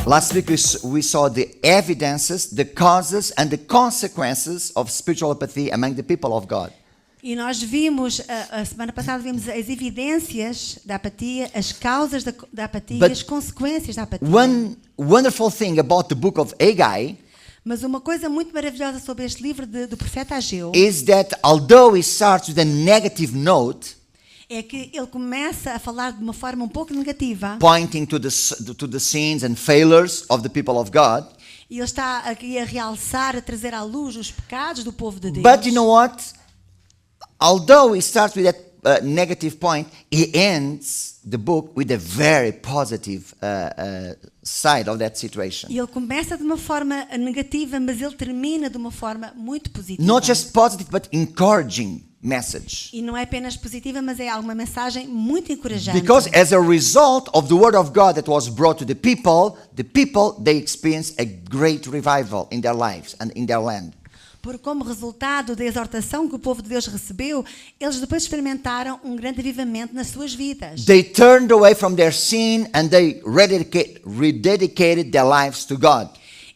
Last week we saw the evidences, the causes and the consequences of spiritual apathy among the people of God. E nós vimos, a semana passada vimos as evidências da apatia, as causas da apatia e as consequências da apatia. One wonderful thing about the book of Haggai Mas uma coisa muito maravilhosa sobre este livro do profeta Ageu is that although it starts with a negative note, é que ele começa a falar de uma forma um pouco negativa. pointing to the sins and failures of the people of God. E ele está aqui a realçar, a trazer à luz os pecados do povo de Deus. But you know what? Although it starts with that negative point, he ends the book with a very positive side of that situation. E ele começa de uma forma negativa, mas ele termina de uma forma muito positiva. Not just positive, but encouraging message. E não é apenas positiva, mas é uma mensagem muito encorajante. Because as a result of the word of God that was brought to the people, they experienced a great revival in their lives and in their land. Por como resultado da exortação que o povo de Deus recebeu, eles depois experimentaram um grande avivamento nas suas vidas. They turned away from their sin and they rededicated their lives to God.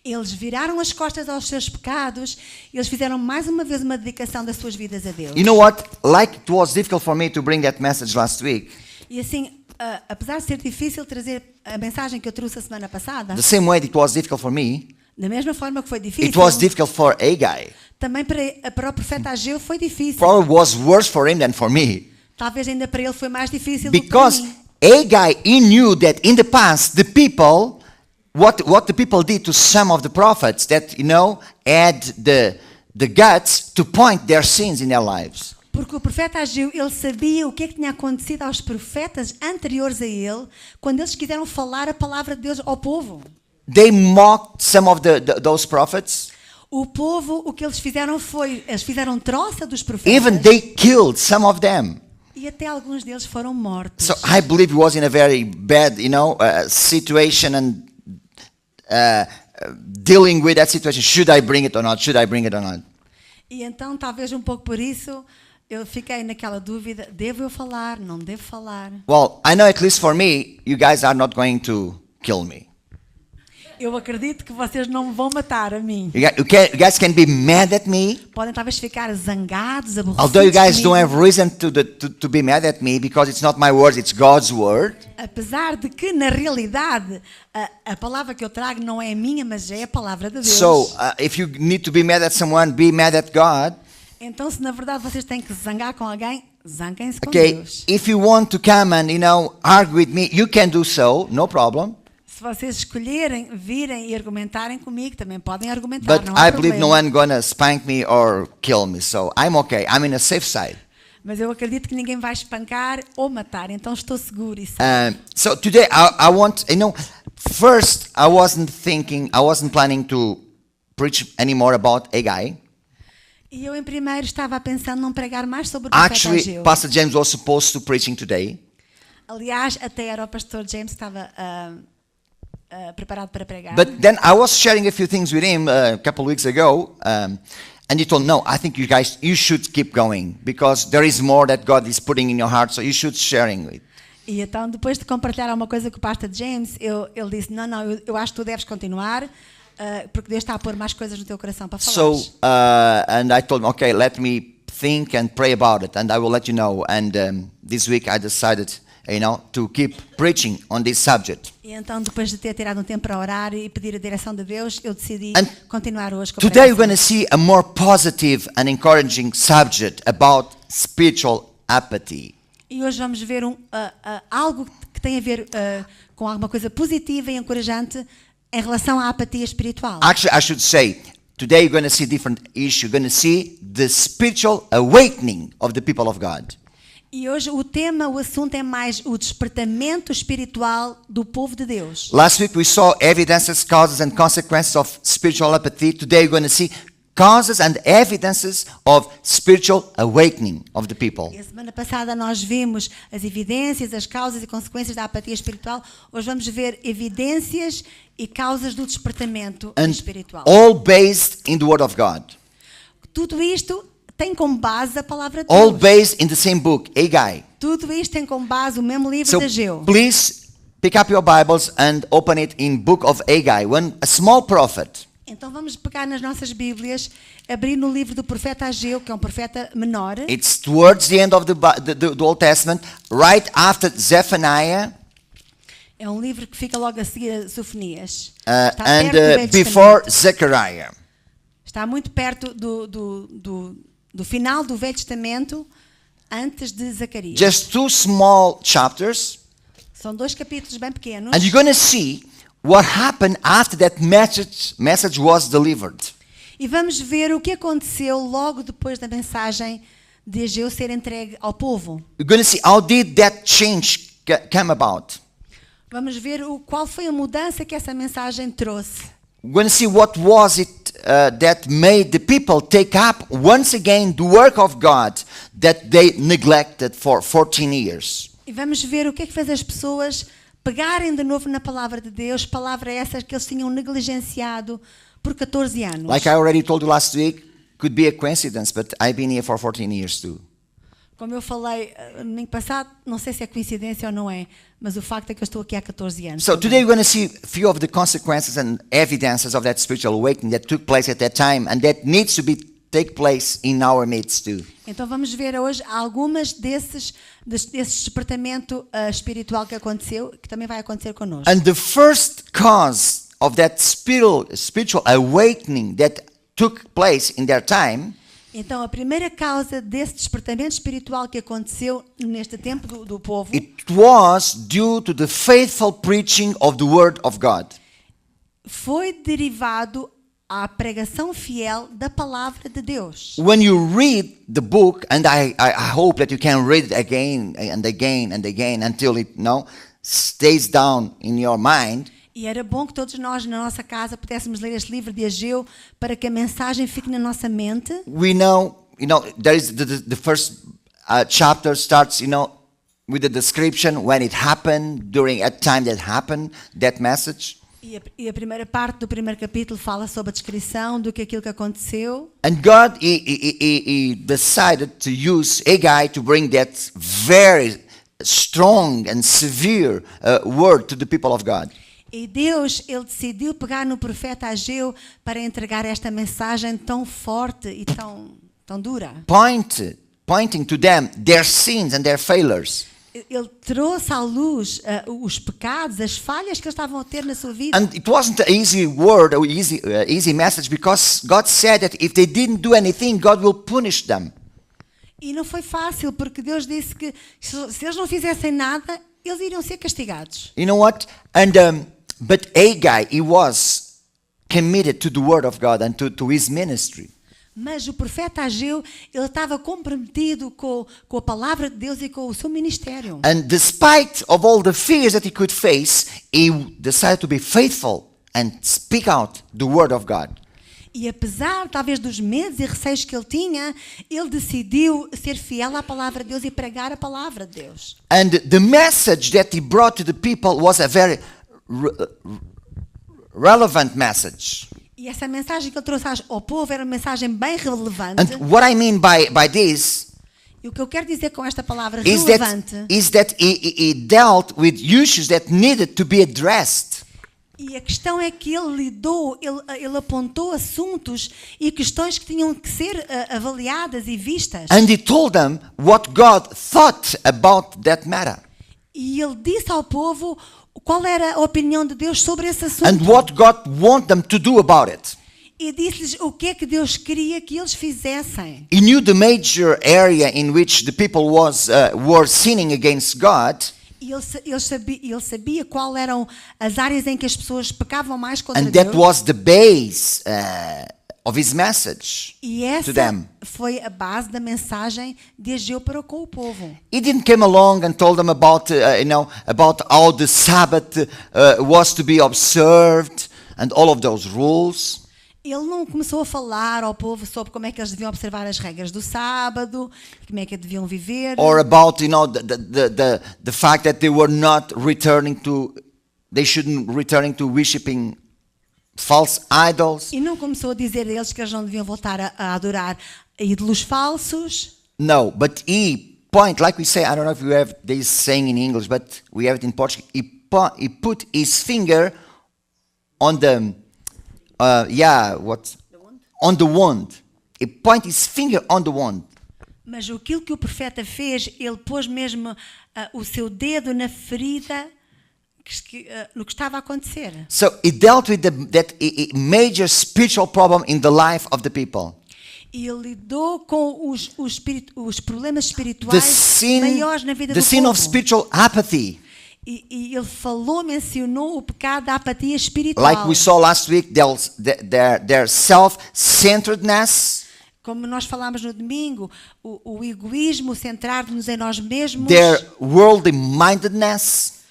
Eles viraram as costas aos seus pecados, eles fizeram mais uma vez uma dedicação das suas vidas a Deus. You know what? Like it was difficult for me to bring that message last week. E assim, apesar de ser difícil trazer a mensagem que eu trouxe a semana passada, The same way it was difficult for me, da mesma forma que foi difícil, it was difficult for Haggai. também para o profeta Ageu foi difícil. Probably was worse for him than for me. Talvez ainda para ele foi mais difícil do que para Because mim. Haggai, he knew that in the past, the people, what the people did to some of the prophets that, had the guts to point their sins in their lives. Porque o profeta Ageu, ele sabia o que é que tinha acontecido aos profetas anteriores a ele, quando eles quiseram falar a palavra de Deus ao povo. They mocked some of those prophets. O povo, o que eles fizeram foi, eles fizeram troça dos profetas. Even they killed some of them. E até alguns deles foram mortos. So I believe he was in a very bad, situation and dealing with that situation. Should I bring it or not? Should I bring it or not? E então, talvez um pouco por isso, eu fiquei naquela dúvida, devo eu falar, não devo falar? Well, I know at least for me, you guys are not going to kill me. Eu acredito que vocês não me vão matar a mim. You guys can be mad at me. Podem talvez ficar zangados, aborrecidos Although you guys comigo. don't have reason to be mad at me because it's not my words, it's God's word. Apesar de que, na realidade, a palavra que eu trago não é a minha, mas é a palavra de Deus. So if you need to be mad at someone, be mad at God. Então, se na verdade vocês têm que zangar com alguém, zanguem-se com Okay, Deus. if you want to come and argue with me, you can do so, no problem. Se vocês escolherem, virem e argumentarem comigo, também podem argumentar, But não há I believe no problema. one gonna spank me or kill me, so I'm okay. I'm in a safe side. Mas eu acredito que ninguém vai espancar ou matar, então estou seguro e sei. So today I want, first I wasn't planning to preach anymore about Haggai. E eu em primeiro estava pensando não pregar mais sobre o profeta Actually, Ageu. Pastor James was supposed to preaching today. Aliás, até era o pastor James que estava preparado para pregar. But then I was sharing a few things with him a couple of weeks ago, and he told, "No, I think you should keep going because there is more that God is putting in your heart, so you should sharing it." E então, depois de compartilhar uma coisa com o pastor James, ele disse, não, eu acho que tu deves continuar, porque Deus está a pôr mais coisas no teu coração para falar. So, and I told him, "Okay, let me think and pray about it, and I will let you know." And this week I decided, to keep preaching on this subject. E então, depois de ter tirado um tempo para orar e pedir a direção de Deus, eu decidi And continuar hoje com a Today we're pregação. going to see a more positive and encouraging subject about spiritual apathy. E hoje vamos ver algo que tem a ver com alguma coisa positiva e encorajante em relação à apatia espiritual. Actually, I should say, today you're going to see a different issue. You're going to see the spiritual awakening of the people of God. E hoje o assunto é mais o despertamento espiritual do povo de Deus. Last week we saw evidences, causes and consequences of spiritual apathy. Today we're going to see causes and evidences of spiritual awakening of the people. E a semana passada nós vimos as evidências, as causas e consequências da apatia espiritual. Hoje vamos ver evidências e causas do despertamento And espiritual. all based in the Word of God. Tudo isto tem como base a palavra de All Deus. based in the same book, Haggai. Tudo isto tem como base o mesmo livro So de Ageu. please pick up your Bibles and open it in book of Haggai, when a small prophet. Então vamos pegar nas nossas Bíblias, abrir no livro do profeta Ageu, que é um profeta menor. It's towards the end of the Old Testament, right after Zephaniah, É um livro que fica logo a seguir a Sofonias. Está and perto do Velho before Testamento. Zechariah. Está muito perto do final do Velho Testamento, antes de Zacarias. Just two small chapters, São 2 capítulos bem pequenos. and you're going to see what happened after that message was delivered. E vamos ver o que aconteceu logo depois da mensagem de Ageu ser entregue ao povo. You're going to see how did that change come about. Vamos ver qual foi a mudança que essa mensagem trouxe. We're going to see what was it that made the people take up once again the work of God that they neglected for 14 years. E vamos ver o que é que fez as pessoas pegarem de novo na palavra de Deus, palavra essa que eles tinham negligenciado por 14 anos. Like I already told you last week, could be a coincidence, but I've been here for 14 years too. Como eu falei no domingo passado, não sei se é coincidência ou não é, mas o facto é que eu estou aqui há 14 anos. So today we're going to see a few of the consequences and evidences of that spiritual awakening that took place at that time and that needs to take place in our midst too. Então vamos ver hoje algumas desse despertamento espiritual que aconteceu, que também vai acontecer connosco. And the first cause of that spiritual awakening that took place in their time Então a primeira causa desse despertamento espiritual que aconteceu neste tempo do povo, it was due to the faithful preaching of the word of God. foi derivado à pregação fiel da palavra de Deus. When you read the book, and I hope that you can read it again and again and again until it stays down in your mind. E era bom que todos nós na nossa casa pudéssemos ler este livro de Ageu para que a mensagem fique na nossa mente. We know, there is the first chapter starts, with the description when it happened, during a time that happened, that message. E a primeira parte do primeiro capítulo fala sobre a descrição do que aquilo que aconteceu. And God, he decided to use Haggai to bring that very strong and severe word to the people of God. E Deus, ele decidiu pegar no profeta Ageu para entregar esta mensagem tão forte e tão dura. Pointing to them their sins and their failures. Ele trouxe à luz os pecados, as falhas que eles estavam a ter na sua vida. And it wasn't an easy word or easy message because God said that if they didn't do anything, God will punish them. E não foi fácil, porque Deus disse que se eles não fizessem nada, eles iriam ser castigados. You know what? And but Haggai, he was committed to the word of God and to his ministry. Mas o profeta Ageu, ele estava comprometido com a palavra de Deus e com o seu ministério. And despite of all the fears that he could face, he decided to be faithful and speak out the word of God. E apesar, talvez, dos medos e receios que ele tinha, ele decidiu ser fiel à palavra de Deus e pregar a palavra de Deus. And the message that he brought to the people was a very relevant message. E essa mensagem que ele trouxe ao povo era uma mensagem bem relevante. And what I mean by this E o que eu quero dizer com esta palavra is relevante that he dealt with issues that needed to be addressed. e a questão é que ele lidou, ele apontou assuntos e questões que tinham que ser avaliadas e vistas. And he told them what God thought about that matter. E ele disse ao povo qual era a opinião de Deus sobre esse assunto. And what God wanted them to do about it. E disse-lhes o que é que Deus queria que eles fizessem. He knew the major area in which the people were sinning against God. E ele sabia quais eram as áreas em que as pessoas pecavam mais contra And Deus. that was the base of his message E to essa them. foi a base da mensagem de Ageu para com o povo. He didn't come along and told them about how the Sabbath was to be observed and all of those rules. Ele não começou a falar ao povo sobre como é que eles deviam observar as regras do sábado, como é que deviam viver. Or about the fact that they shouldn't returning to worshiping false idols. E não começou a dizer a eles que eles não deviam voltar a adorar ídolos falsos. No, but like we say, I don't know if you have this saying in English, but we have it in Portuguese. He he put his finger on the on the wound. He point his finger on the wound. Mas aquilo que o profeta fez, ele pôs mesmo o seu dedo na ferida no que estava a acontecer. So he dealt with that major spiritual problem in the life of the people. E ele lidou com os problemas espirituais maiores na vida do The sin povo. of spiritual apathy. E ele mencionou o pecado da apatia espiritual. Like we saw last week, their self-centeredness. Como nós falámos no domingo, o egoísmo, centrar-nos em nós mesmos. Their worldly mindedness.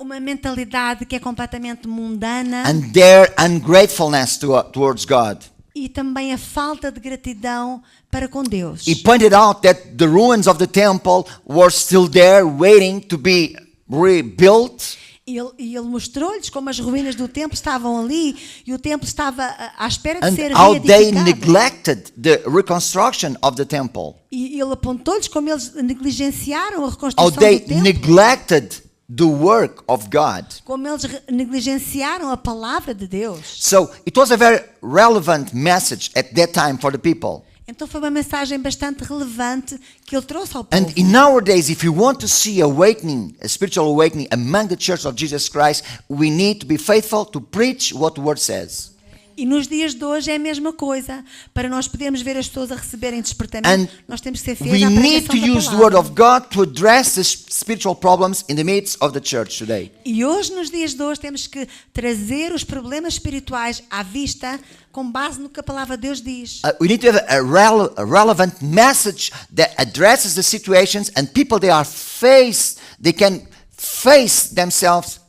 Uma mentalidade que é completamente mundana. And their ungratefulness towards God. E também a falta de gratidão para com Deus. He pointed out that the ruins of the temple were still there waiting to be rebuilt. E ele mostrou-lhes como as ruínas do templo estavam ali e o templo estava à espera de ser And how they reedificado. neglected the reconstruction of the temple. E ele apontou-lhes como eles negligenciaram a How reconstrução they do templo. neglected the work of God. Como eles negligenciaram a palavra de Deus. So it was a very relevant message at that time for the people. Então foi uma mensagem bastante relevante que ele trouxe ao povo. And in nowadays, if you want to see awakening, a spiritual awakening among the church of Jesus Christ, we need to be faithful to preach what the word says. E nos dias de hoje é a mesma coisa. Para nós podermos ver as pessoas a receberem despertamento, nós temos que ser fiéis We à need to pregação da use the word palavra. of God to address the spiritual problems in the midst of the church today. E hoje, nos dias de hoje, temos que trazer os problemas espirituais à vista com base no que a palavra de Deus diz. We need to have a relevant message that addresses the situations and people they can face themselves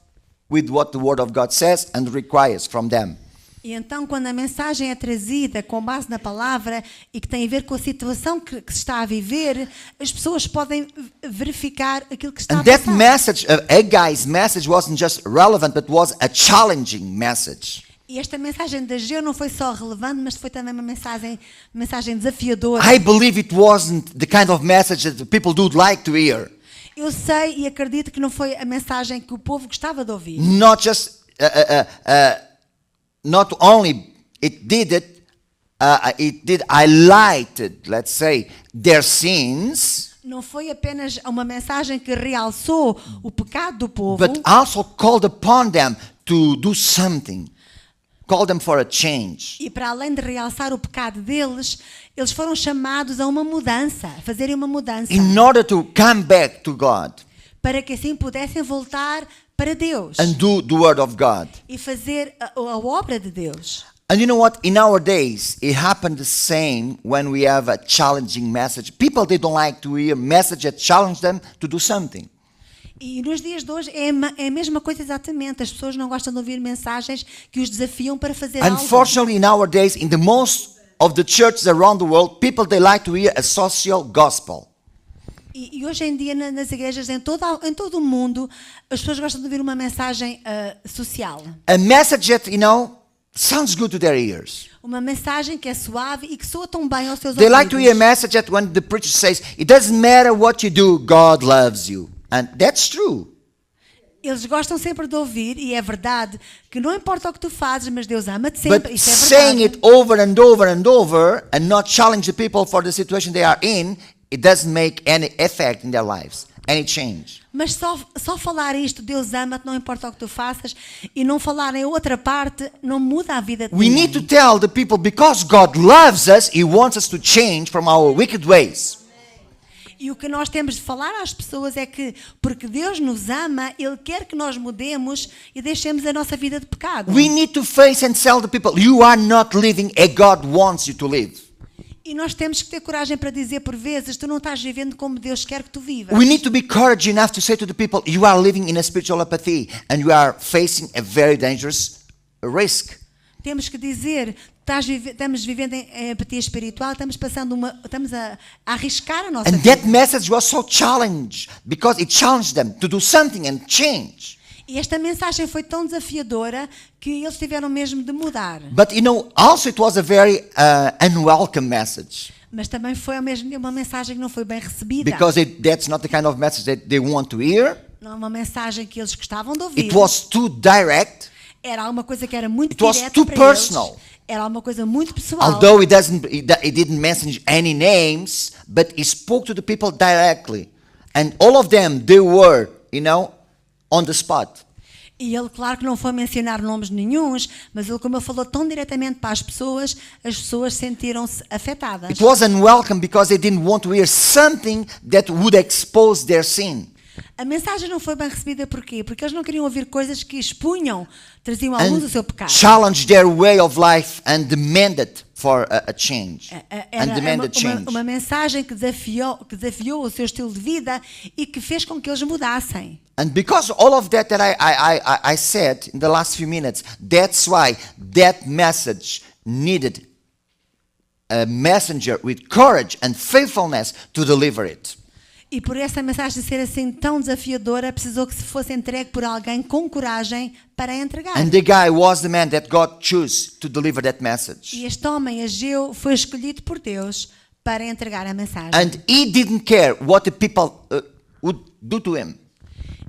with what the word of God says and requires from them. E então, quando a mensagem é trazida com base na palavra e que tem a ver com a situação que se está a viver, as pessoas podem verificar aquilo que está And a that passar. message, Haggai's message, wasn't just relevant, but was a challenging message. E esta mensagem de Ageu não foi só relevante, mas foi também uma mensagem desafiadora. I believe it wasn't the kind of message that the people would like to hear. Eu sei e acredito que não foi a mensagem que o povo gostava de ouvir. Not just, not only it did highlighted, let's say, their sins, Não foi apenas uma mensagem que realçou o pecado do povo, but also called upon them to do something. Called them for a change. e para além de realçar o pecado deles, eles foram chamados a uma mudança, a fazerem uma mudança, In order to come back to God para que assim pudessem voltar para Deus and do the word of God. e fazer a obra de Deus. And you know what? In our days, it happened the same when we have a challenging message. People, they don't like to hear message that challenge them to do something. E nos dias de hoje é a mesma coisa exatamente. As pessoas não gostam de ouvir mensagens que os desafiam para fazer algo. Unfortunately, in our days, in the most of the churches around the world, people, they like to hear a social gospel. E hoje em dia nas igrejas em todo o mundo as pessoas gostam de ouvir uma mensagem social. A message that, sounds good to their ears. Uma mensagem que é suave e que soa tão bem aos seus They ouvidos. like to hear a message that when the preacher says, it doesn't matter what you do, God loves you. And that's true. Eles gostam sempre de ouvir, e é verdade, que não importa o que tu fazes, mas Deus ama-te But sempre. Isso é saying verdade. it over and over and over and not challenge the people for the situation they are in, it doesn't make any effect in their lives, any change. Mas só falar isto, Deus ama-te, não importa o que tu faças, e não falar em outra parte, não muda a vida de We ninguém. need to tell the people, because God loves us, He wants us to change from our wicked ways. E o que nós temos de falar às pessoas é que, porque Deus nos ama, Ele quer que nós mudemos e deixemos a nossa vida de pecado. We need to face and tell the people, you are not living as God wants you to live. E nós temos que ter coragem para dizer por vezes, tu não estás vivendo como Deus quer que tu vivas. We need to be courage enough to say to the people, you are living in a spiritual apathy and you are facing a very dangerous risk. Temos que dizer, estamos vivendo em apatia espiritual, estamos a arriscar a nossa And vida. that message was so challenging because it challenged them to do something and change. E esta mensagem foi tão desafiadora que eles tiveram mesmo de mudar. But also it was a very unwelcome message Mas também foi ao mesmo tempo uma mensagem que não foi bem recebida. because that's not the kind of message that they want to hear. Não é uma mensagem que eles gostavam de ouvir. It was too direct. Era alguma coisa que era muito It was direta too para personal. eles. Era alguma coisa muito pessoal. Although it didn't mention any names, but he spoke to the people directly. And all of them, they were, on the spot. E ele, claro que não foi mencionar nomes nenhuns, mas ele, como ele falou tão diretamente para as pessoas sentiram-se afetadas. It was unwelcome because they didn't want to hear something that would expose their sin. A mensagem não foi bem recebida por quê? Porque eles não queriam ouvir coisas que expunham, traziam à luz o seu pecado. Challenged their way of life and demanded for a change. Era uma mensagem que desafiou o seu estilo de vida e que fez com que eles mudassem. And because all of that I said in the last few minutes, that's why that message needed a messenger with courage and faithfulness to deliver it. E por essa mensagem ser assim tão desafiadora, precisou que se fosse entregue por alguém com coragem para entregar. And the guy was the man that God chose to deliver that message. E este homem, Ageu, foi escolhido por Deus para entregar a mensagem. And he didn't care what the people would do to him.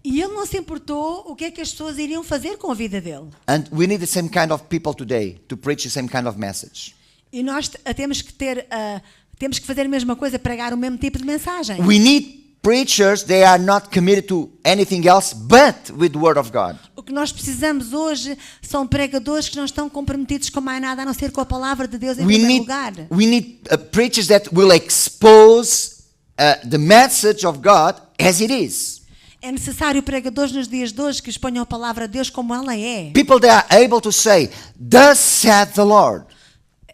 E ele não se importou o que é que as pessoas iriam fazer com a vida dele. And we need the same kind of people today to preach the same kind of message. E nós temos que fazer a mesma coisa, pregar o mesmo tipo de mensagem. We need preachers, they are not committed to anything else but with the word of God. O que nós precisamos hoje são pregadores que não estão comprometidos com mais nada a não ser com a palavra de Deus em primeiro lugar. We need preachers that will expose the message of God as it is. É necessário pregadores nos dias de hoje que exponham a palavra de Deus como ela é. People that are able to say, "Thus saith the Lord."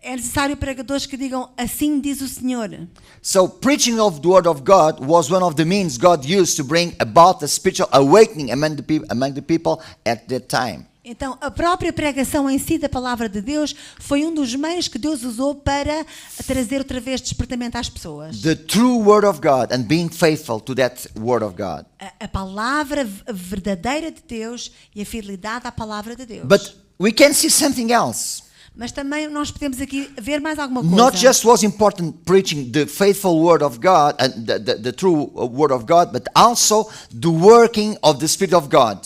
É necessário pregadores que digam, assim diz o Senhor. So preaching of the word of God was one of the means God used to bring about the spiritual awakening among the people at that time. Então, a própria pregação em si da palavra de Deus foi um dos meios que Deus usou para trazer outra vez despertamento às pessoas. The true word of God and being faithful to that word of God. A palavra verdadeira de Deus e a fidelidade à palavra de Deus. But we can see something else. Mas também nós podemos aqui ver mais alguma coisa. Not just was important preaching the faithful word of God and the true word of God, but also the working of the Spirit of God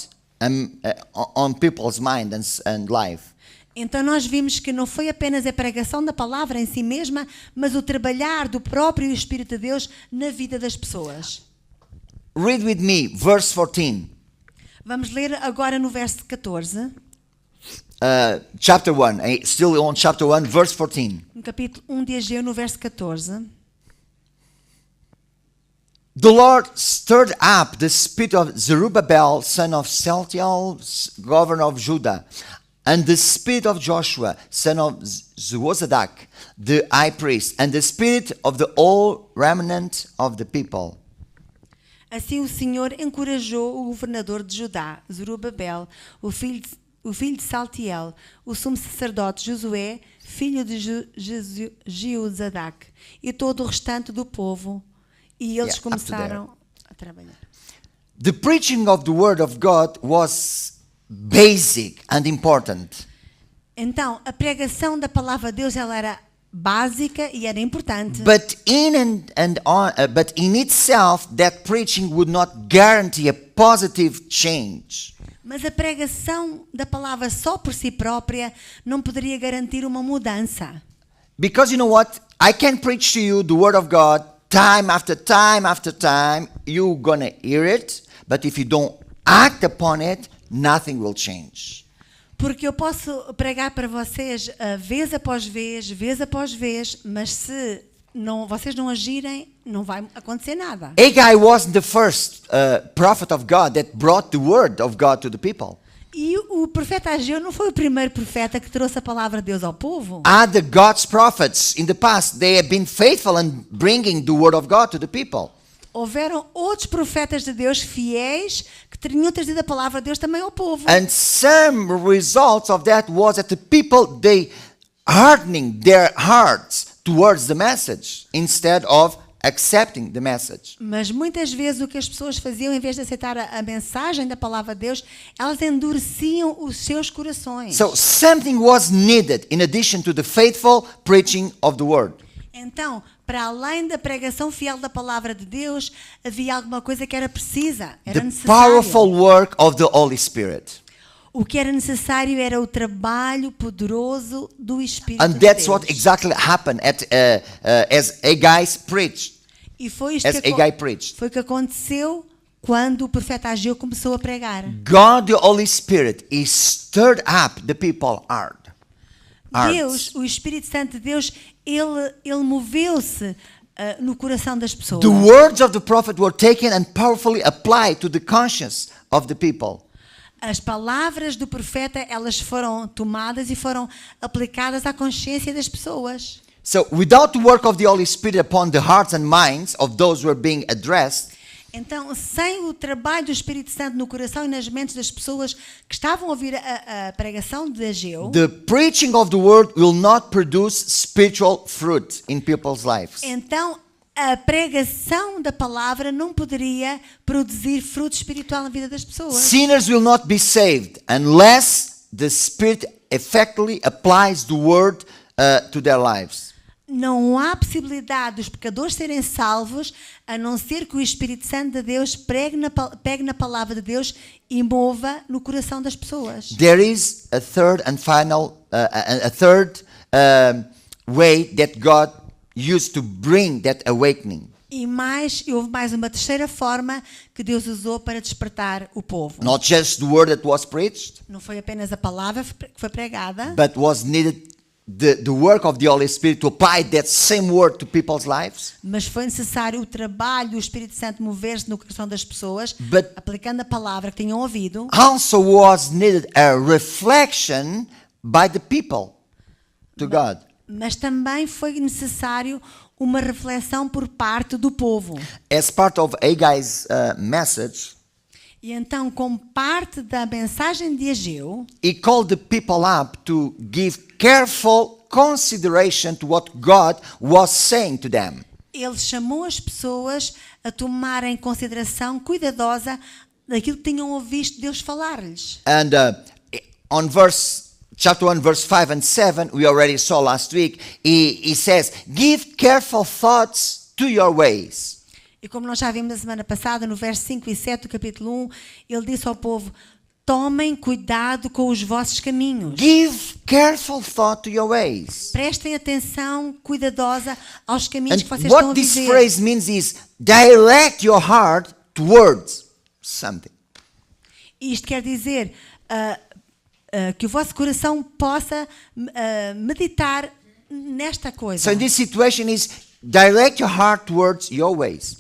on people's mind and life. Então nós vimos que não foi apenas a pregação da palavra em si mesma, mas o trabalhar do próprio Espírito de Deus na vida das pessoas. Read with me verse 14. Vamos ler agora no verso 14. Chapter 1, still on chapter 1, verse 14. No capítulo 1 de Ageu, no verso 14. The Lord stirred up the spirit of Zerubbabel, son of Shealtiel, governor of Judah, and the spirit of Joshua, son of Zehozadak, the high priest, and the spirit of the whole remnant of the people. Assim o Senhor encorajou o governador de Judá, Zorobabel, o filho de Saltiel, o sumo sacerdote Josué, filho de Jeozadak, e todo o restante do povo, e eles começaram a trabalhar. The preaching of the word of God was basic and important. Então, a pregação da palavra de Deus, ela era básica e era importante. But in itself, that preaching would not guarantee a positive change. Mas a pregação da palavra só por si própria não poderia garantir uma mudança. Because you know what? I can preach to you the word of God time after time after time. You're gonna hear it, but if you don't act upon it, nothing will change. Porque eu posso pregar para vocês vez após vez, mas se vocês não agirem, não vai acontecer nada. Haggai wasn't the first prophet of God that brought the word of God to the people. E o profeta Ageu não foi o primeiro profeta que trouxe a palavra de Deus ao povo. Other God's prophets in the past, they have been faithful in bringing the word of God to the people. Houveram outros profetas de Deus fiéis que tinham trazido a palavra de Deus também ao povo. And some results of that was that the people, they hardening their hearts towards the message instead of accepting the message. Mas muitas vezes o que as pessoas faziam, em vez de aceitar a mensagem da palavra de Deus, elas endureciam os seus corações. So something was needed in addition to the faithful preaching of the word. Então, para além da pregação fiel da palavra de Deus, havia alguma coisa que era precisa, era The necessário. powerful work of the Holy Spirit. O que era necessário era o trabalho poderoso do Espírito And de that's Deus. what exactly happened as Haggai preached. E foi isto As Haggai preached. foi o que aconteceu quando o profeta Ageu começou a pregar. God, the Holy Spirit, he stirred up the people heart. Deus, o Espírito Santo de Deus, ele moveu-se no coração das pessoas. The words of the prophet were taken and powerfully applied to the conscience of the people. As palavras do profeta, elas foram tomadas e foram aplicadas à consciência das pessoas. So, without the work of the Holy Spirit upon the hearts and minds of those who are being addressed, Então, sem o trabalho do Espírito Santo no coração e nas mentes das pessoas que estavam a ouvir a pregação de Ageu, the preaching of the word will not produce spiritual fruit in people's lives. então a pregação da palavra não poderia produzir fruto espiritual na vida das pessoas. Sinners will not be saved unless the Spirit effectively applies the word to their lives. Não há possibilidade dos pecadores serem salvos a não ser que o Espírito Santo de Deus pegue na palavra de Deus e mova no coração das pessoas. There is a third and final, way that God used to bring that awakening. E houve mais uma terceira forma que Deus usou para despertar o povo. Not just the word that was preached, Não foi apenas a palavra que foi pregada, but was needed the work of the Holy Spirit to apply that same word to people's lives. mas foi necessário o trabalho do Espírito Santo mover-se no coração das pessoas, But aplicando a palavra que tinham ouvido. also was needed a reflection by the people to God. Mas também foi necessário uma reflexão por parte do povo. As part of Haggai's message, E então, como parte da mensagem de Ageu, he called the people up to give careful consideration to what God was saying to them. ele chamou as pessoas a tomarem consideração cuidadosa daquilo que tinham ouvido Deus falar-lhes. And on chapter 1, verse 5 and 7, we already saw last week, he says, give careful thoughts to your ways. E como nós já vimos na semana passada, no verso 5 e 7 do capítulo 1, ele disse ao povo, tomem cuidado com os vossos caminhos. Give careful thought to your ways. Prestem atenção cuidadosa aos caminhos And que vocês estão a what this viver. phrase means is direct your heart towards something. Isto quer dizer que o vosso coração possa meditar nesta coisa. So in this situation is direct your heart towards your ways.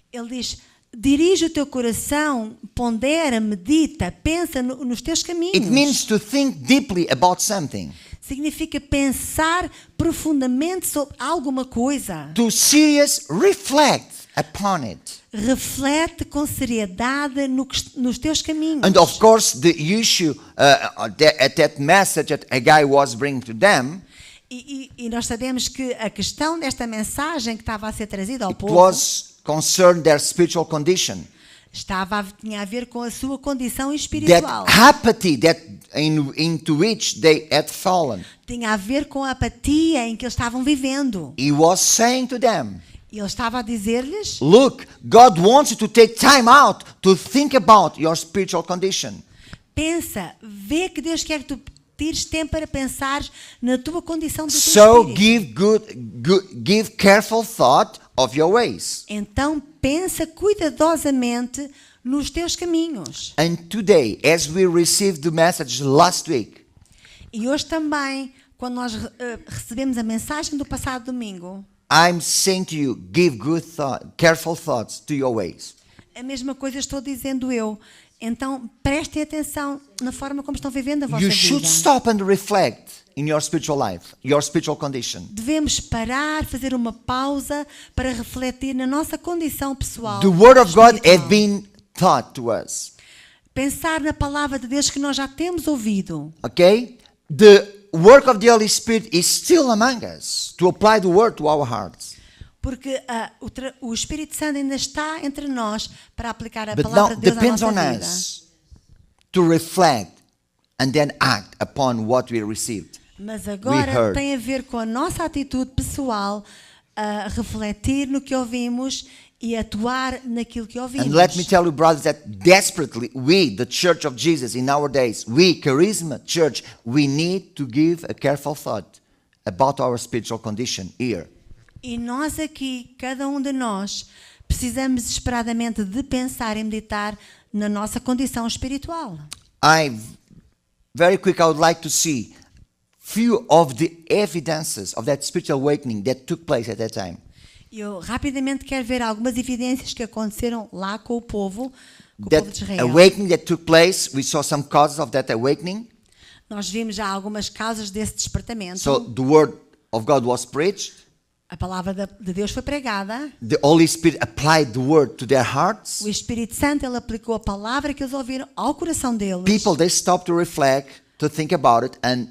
Ele diz, dirige o teu coração, pondera, medita, pensa nos teus caminhos. It means to think deeply about something. Significa pensar profundamente sobre alguma coisa. To serious reflect upon it. Reflete com seriedade nos teus caminhos. And of course the issue that message that Haggai was bringing to them, E nós sabemos que a questão desta mensagem que estava a ser trazida ao it povo was concerned their spiritual condition. tinha a ver com a sua condição That espiritual. apathy into which they had fallen. Tinha a ver com a apatia em que eles estavam vivendo. He was saying to them, E ele estava a dizer-lhes, look, God wants you to take time out to think about your spiritual condition. pensa, vê que Deus quer que tu tires tempo para pensar na tua condição do teu So espírito. give careful thought of your ways. Então pensa cuidadosamente nos teus caminhos. And today, as we received the message last week, E hoje também, quando nós recebemos a mensagem do passado domingo, I'm saying to you, give careful thoughts to your ways. a mesma coisa estou dizendo eu. Então prestem atenção na forma como estão vivendo a vossa You vida. should stop and reflect in your spiritual life, your spiritual condition. Devemos parar, fazer uma pausa para refletir na nossa condição pessoal. The Word of God espiritual. has been taught to us. Pensar na palavra de Deus que nós já temos ouvido. Okay? The work of the Holy Spirit is still among us to apply the Word to our hearts. Porque o Espírito Santo ainda está entre nós para aplicar a But palavra now de Deus à depends nossa on vida. us to reflect and then act upon what we received. Mas We agora heard. tem a ver com a nossa atitude pessoal a refletir no que ouvimos e atuar naquilo que ouvimos. And let me tell you, brothers, that desperately we, the Church of Jesus in our days, we, Charisma Church, we need to give a careful thought about our spiritual condition here. E nós aqui, cada um de nós, precisamos desesperadamente de pensar e meditar na nossa condição espiritual. Very quick, I would like to see few of the evidences of that spiritual awakening that took place at that time. Eu rapidamente quero ver algumas evidências que aconteceram lá com o povo de That Israel. awakening that took place, we saw some causes of that awakening. Nós vimos já algumas causas desse despertamento. So the word of God was preached. A palavra de Deus foi pregada. The Holy Spirit applied the word to their hearts. O Espírito Santo ele aplicou a palavra que eles ouviram ao coração deles. People, they stopped to reflect, to think about it, and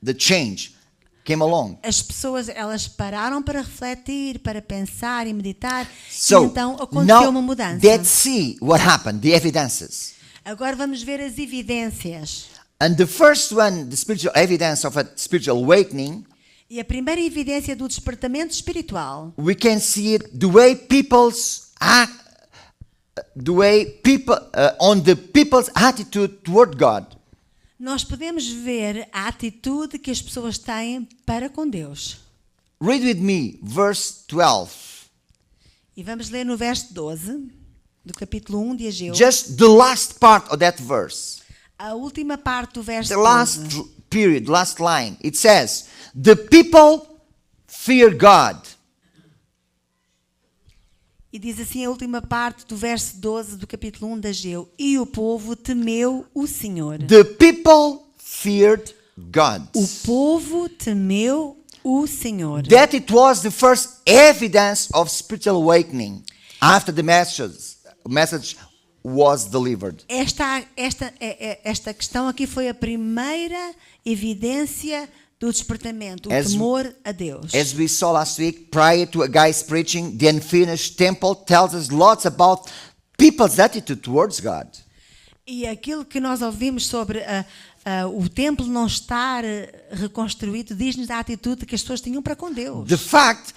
the change came along. As pessoas elas pararam para refletir, para pensar e meditar, e So então aconteceu now uma mudança. let's see what happened, the evidences. Agora vamos ver as evidências. And the first one, the spiritual evidence of a spiritual awakening, E a primeira evidência do despertamento espiritual, we can see it the way people's act, the way people on the people's attitude toward God. nós podemos ver a atitude que as pessoas têm para com Deus. Read with me verse 12. E vamos ler no verso 12 do capítulo 1 de Ageu. Just the last part of that verse. A última parte do verso The last 12. period, last line. It says, "The people fear God." E diz assim a última parte do verso 12 do capítulo 1 de Ageu. E o povo temeu o Senhor. The people feared God. O povo temeu o Senhor. That it was the first evidence of spiritual awakening after the message was delivered. Esta questão aqui foi a primeira evidência do despertamento, o As- temor a Deus. As we saw last week, prior to a guy's preaching, the unfinished temple tells us lots about people's attitude towards God. E aquilo que nós ouvimos sobre o templo não estar reconstruído diz-nos a atitude que as pessoas tinham para com Deus. The fact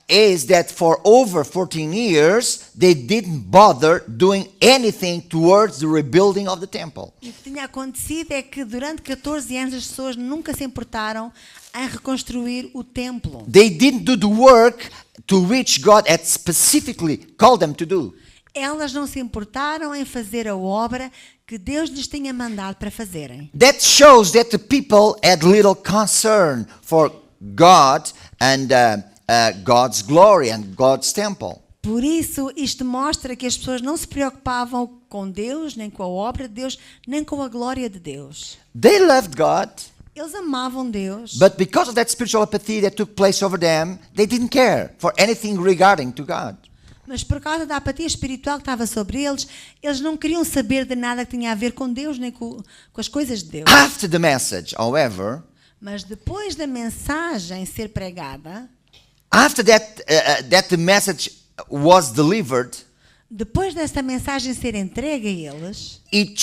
is that for over 14 years, they didn't bother doing anything towards the rebuilding of the temple. E o que tinha acontecido é que durante 14 anos as pessoas nunca se importaram em reconstruir o templo. They didn't do the work to which God had specifically called them to do. Elas não se importaram em fazer a obra que Deus lhes tinha mandado para fazerem. That shows that the people had little concern for God and God's glory and God's temple. Por isso, isto mostra que as pessoas não se preocupavam com Deus, nem com a obra de Deus, nem com a glória de Deus. They loved God, Eles amavam Deus, but because of that spiritual apathy that took place over them, they didn't care for anything regarding to God. mas por causa da apatia espiritual que estava sobre eles, eles não queriam saber de nada que tinha a ver com Deus, nem com as coisas de Deus. After the message, however, Mas depois da mensagem ser pregada, after that the message was delivered, depois desta mensagem ser entregue a eles, it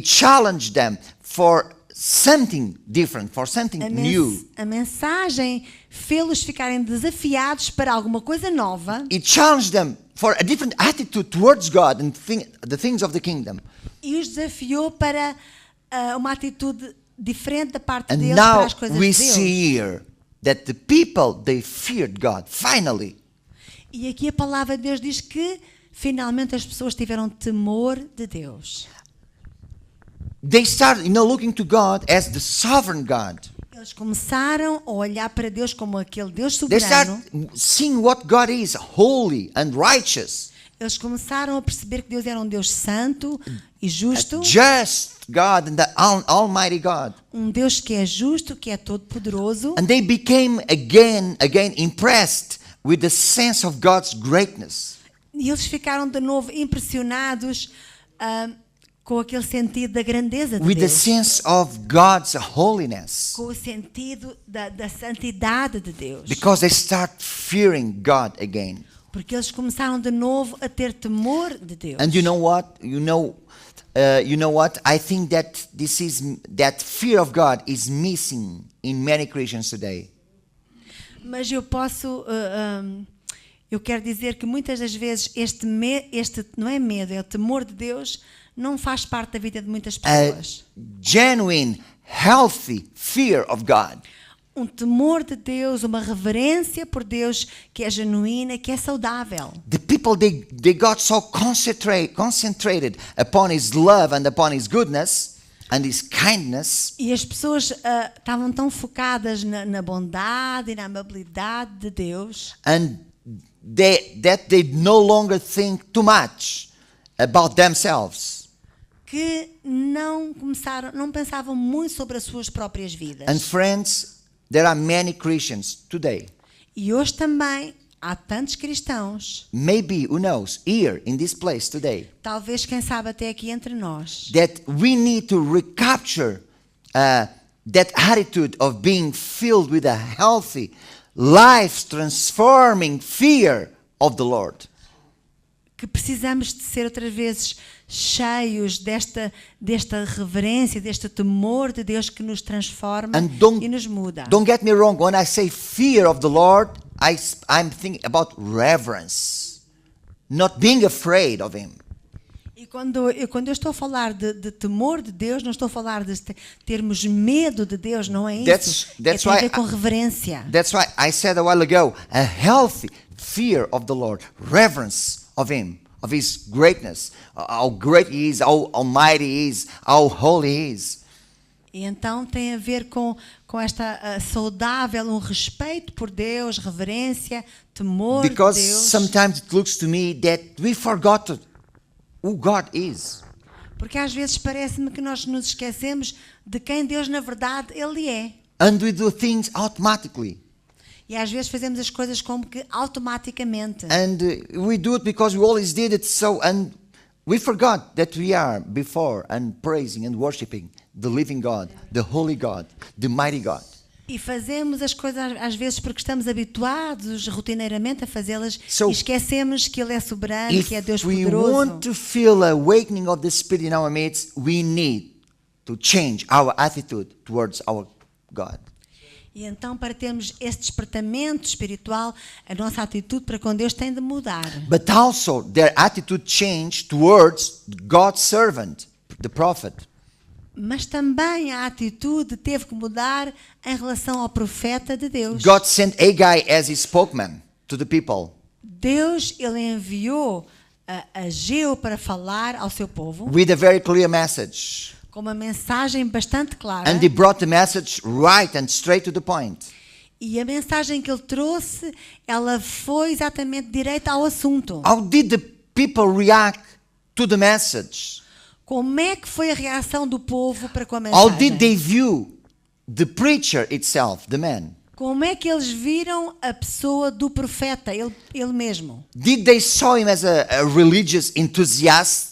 challenged them for something different, for something new. a mensagem fê-los ficarem desafiados para alguma coisa nova It challenged them for a different attitude towards God and the things of the kingdom. e os desafiou para uma atitude diferente da parte And deles para now as coisas we de Deus. see here that the people, they feared God, finally. E aqui a palavra de Deus diz que finalmente as pessoas tiveram temor de Deus. They started, looking to God as the sovereign God. Eles começaram a olhar para Deus como aquele Deus They soberano. started seeing what God is, holy and righteous, Eles começaram a perceber que Deus era um Deus santo e justo, just God and the Almighty God. um Deus que é justo, que é todo-poderoso. And they became again impressed with the sense of God's greatness. E eles ficaram de novo impressionados com aquele sentido da grandeza de With the Deus, sense of God's holiness. com o sentido da santidade de Deus. Because they start fearing God again. Porque eles começaram de novo a ter temor de Deus. And you know what? You know what? I think that that fear of God is missing in many Christians today. Mas eu posso, eu quero dizer que muitas das vezes este não é medo, é o temor de Deus, não faz parte da vida de muitas A pessoas. genuine, healthy fear of God. Um temor de Deus, uma reverência por Deus que é genuína, que é saudável. The people, they got so concentrated upon His love and upon His goodness and His kindness, E as pessoas estavam tão focadas na bondade e na amabilidade de Deus and that they no longer think too much about themselves. que não pensavam muito sobre as suas próprias vidas. And friends, there are many Christians today, E hoje também há tantos cristãos, maybe, who knows, here in this place today, talvez quem sabe até aqui entre nós, that we need to recapture that attitude of being filled with a healthy, life-transforming fear of the Lord. que precisamos de ser outras vezes cheios desta reverência, deste temor de Deus que nos transforma And e nos muda. don't get me wrong, when I say fear of the Lord, I'm thinking about reverence, not being afraid of Him. E quando eu estou a falar de temor de Deus, não estou a falar de termos medo de Deus, não é isso. That's Tem a why ver com reverência. That's why I said a while ago, a healthy fear of the Lord, reverence of Him, of His greatness, how great He is, how almighty He is, how holy He is. E então tem a ver com esta saudável, um respeito por Deus, reverência, temor Because de Deus. sometimes it looks to me that we forgot who God is. Porque às vezes parece-me que nós nos esquecemos de quem Deus na verdade Ele é. And we do things automatically. E às vezes fazemos as coisas como que automaticamente. And we do it because we always did it so, and we forgot that we are before and praising and worshiping the living God, the holy God, the mighty God. E fazemos as coisas às vezes porque estamos habituados rotineiramente a fazê-las So, e esquecemos que Ele é soberano, que é Deus If we poderoso. want to feel a awakening of the Spirit in our midst, we need to change our attitude towards our God. E então, para termos esse despertamento espiritual, a nossa atitude para com Deus tem de mudar. But also their attitude changed towards God's servant, the prophet. Mas também a atitude teve que mudar em relação ao profeta de Deus. God sent Haggai as his spokesman to the people. Deus, Ele enviou a Ageu para falar ao seu povo With a very clear message. com uma mensagem bastante clara. And he brought the message right and straight to the point. E a mensagem que ele trouxe, ela foi exatamente direita ao assunto. How did the people react to the message? Como é que foi a reação do povo para com a How did mensagem? they view the preacher itself, the man? Como é que eles viram a pessoa do profeta, ele mesmo? Did they saw him as a religious enthusiast?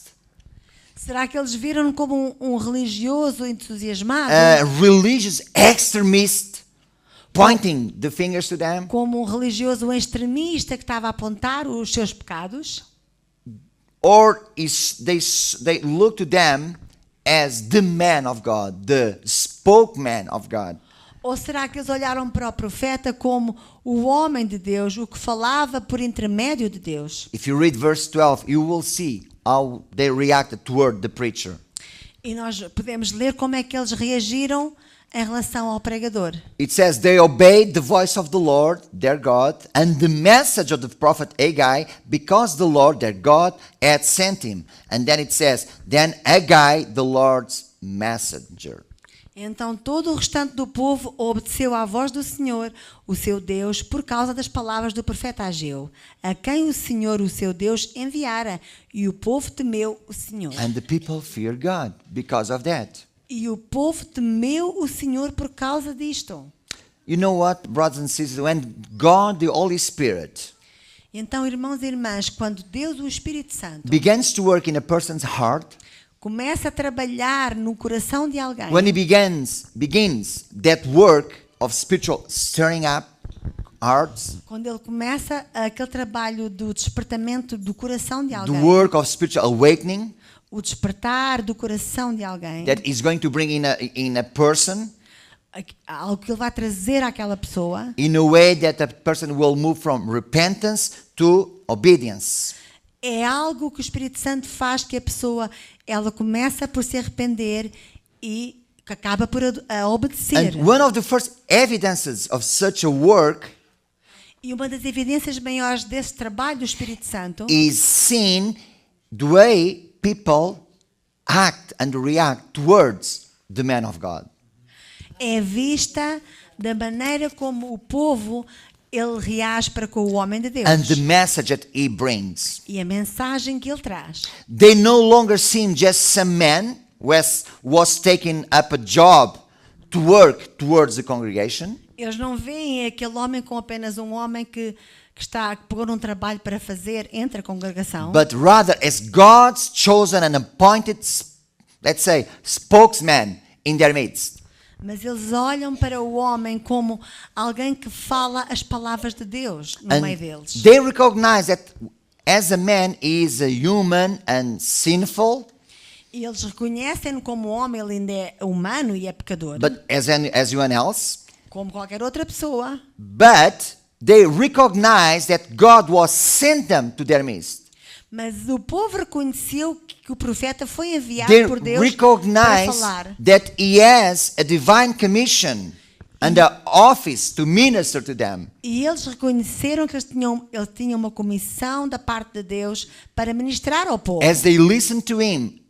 Será que eles viram como um religioso entusiasmado? A religious extremist pointing the fingers to them? Como um religioso extremista que estava a apontar os seus pecados? Or they look to them as the man of God, the spokesman of God? Ou será que eles olharam para o profeta como o homem de Deus, o que falava por intermédio de Deus? If you read verse 12, you will see how they reacted toward the preacher. E nós podemos ler como é que eles reagiram em relação ao pregador. It says they obeyed the voice of the Lord, their God, and the message of the prophet Haggai, because the Lord, their God, had sent him. And then it says, then Haggai, the Lord's messenger. Então todo o restante do povo obedeceu à voz do Senhor, o seu Deus, por causa das palavras do profeta Ageu, a quem o Senhor, o seu Deus, enviara, e o povo temeu o Senhor. And the people feared God because of that. E o povo temeu o Senhor por causa disto. You know what, brothers and sisters, when God, the Holy Spirit, Então, irmãos e irmãs, quando Deus, o Espírito Santo, begins to work in a person's heart, começa a trabalhar no coração de alguém, when he begins that work of spiritual stirring up hearts, quando ele começa aquele trabalho do despertamento do coração de the alguém, work of spiritual awakening o despertar do coração de alguém, that is going to bring in a person, algo que ele vai trazer àquela pessoa, in a way that the person will move from repentance to obedience. é algo que o Espírito Santo faz que a pessoa, ela começa por se arrepender e que acaba por obedecer. And one of the first evidences of such a work E uma das evidências maiores desse trabalho do Espírito Santo is seen the way people act and react towards the man of God. é vista da maneira como o povo ele reage para com o homem de Deus And the message that he brings. e a mensagem que ele traz. They no longer seem just some man who was taking up a job to work towards the congregation, Eles não veem aquele homem como apenas um homem que pegou um trabalho para fazer entre a congregação, but rather as God's chosen and appointed, let's say, spokesman in their midst. mas eles olham para o homem como alguém que fala as palavras de Deus no meio And deles. they recognize that as a man he is a human and sinful, E eles reconhecem-no como homem, ele ainda é humano e é pecador, but as anyone else. como qualquer outra pessoa. But they recognize that God was sent them to their midst. Mas o povo reconheceu que o profeta foi enviado They por Deus para recognize falar. that he has a divine commission and an office to minister to them. E eles reconheceram que ele tinha uma comissão da parte de Deus para ministrar ao povo. As they listened to him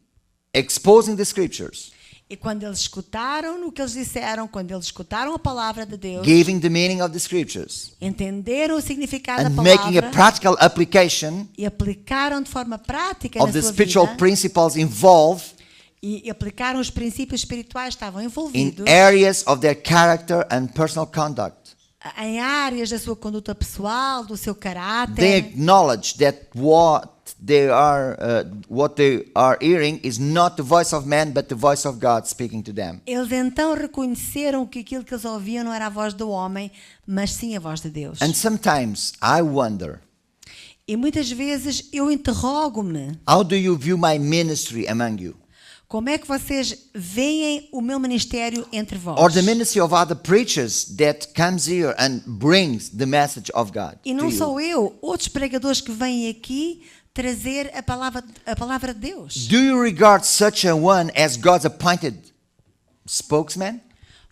exposing the scriptures, E quando eles escutaram o que eles disseram, quando eles escutaram a palavra de Deus, giving the meaning of the scriptures, entenderam o significado and da making a palavra practical application e aplicaram de forma prática of na the sua spiritual vida principles involved e aplicaram os princípios espirituais que estavam in envolvidos areas of their character and personal conduct. em áreas da sua conduta pessoal, do seu They caráter. acknowledge that what they are hearing is not the voice of man, but the voice of God speaking to them. Eles então reconheceram que aquilo que eles ouviam não era a voz do homem, mas sim a voz de Deus. And sometimes I wonder, E muitas vezes eu interrogo-me, how do you view my ministry among you? como é que vocês veem o meu ministério entre vós? Or the ministry of other preachers that comes here and brings the message of God E to não you? sou eu, outros pregadores que vêm aqui trazer a palavra de Deus. Do you regard such a one as God's appointed spokesman?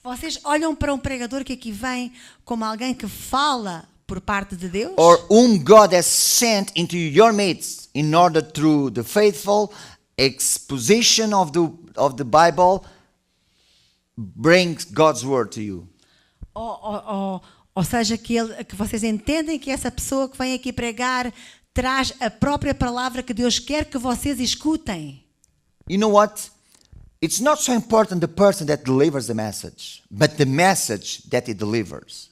Vocês olham para um pregador que aqui vem como alguém que fala por parte de Deus? Or whom God has sent into your midst in order through the faithful exposition of the Bible brings God's word to you? Ou seja, que vocês entendem que essa pessoa que vem aqui pregar traz a própria palavra que Deus quer que vocês escutem. You know what? It's not so important the person that delivers the message, but the message that he delivers.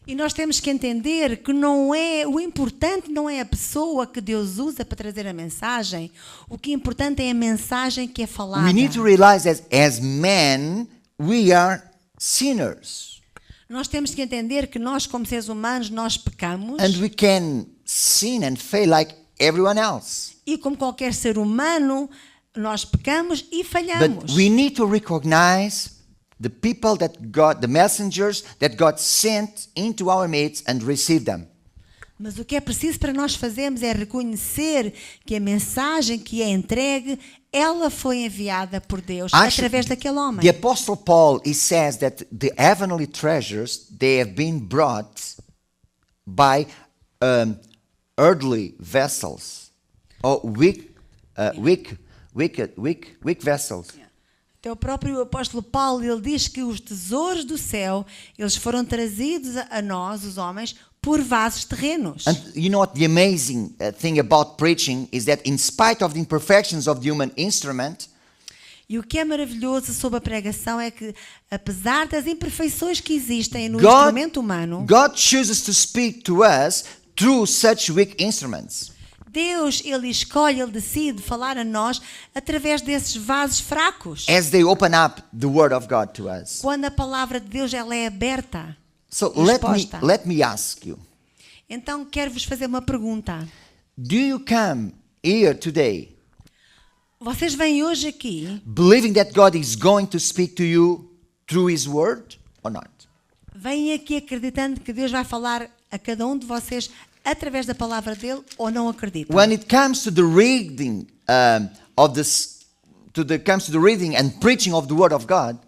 E nós temos que entender que o importante não é a pessoa que Deus usa para trazer a mensagem. O que é importante é a mensagem que é falada. We need to realize that as men, we are sinners. Nós temos que entender que nós, como seres humanos, nós pecamos. And we can sin and fail like everyone else. E como qualquer ser humano, nós pecamos e falhamos. But we need to recognize the people that God, the messengers that God sent into our midst and receive them. Mas o que é preciso para nós fazermos é reconhecer que a mensagem que é entregue, ela foi enviada por Deus através daquele homem. The Apostle Paul, he says that the heavenly treasures, they have been brought by earthly vessels, or weak vessels. Então, o próprio apóstolo Paulo, ele diz que os tesouros do céu, eles foram trazidos a nós, os homens, por vasos terrenos. And you know what the amazing thing about preaching is that in spite of the imperfections of the human instrument, E o que é maravilhoso sobre a pregação é que, apesar das imperfeições que existem no instrumento humano, God chooses to speak to us through such weak instruments. Deus, ele escolhe, ele decide falar a nós através desses vasos fracos. As they open up the word of God to us. Quando a palavra de Deus ela é aberta. So Exposta. let me ask you. Então quero-vos fazer uma pergunta. Do you come here today Vocês vêm hoje aqui believing that God is going to speak to you through His Word or not? Vêm aqui acreditando que Deus vai falar a cada um de vocês através da palavra dele ou não acreditam? When it comes to the reading comes to the reading and preaching of the Word of God,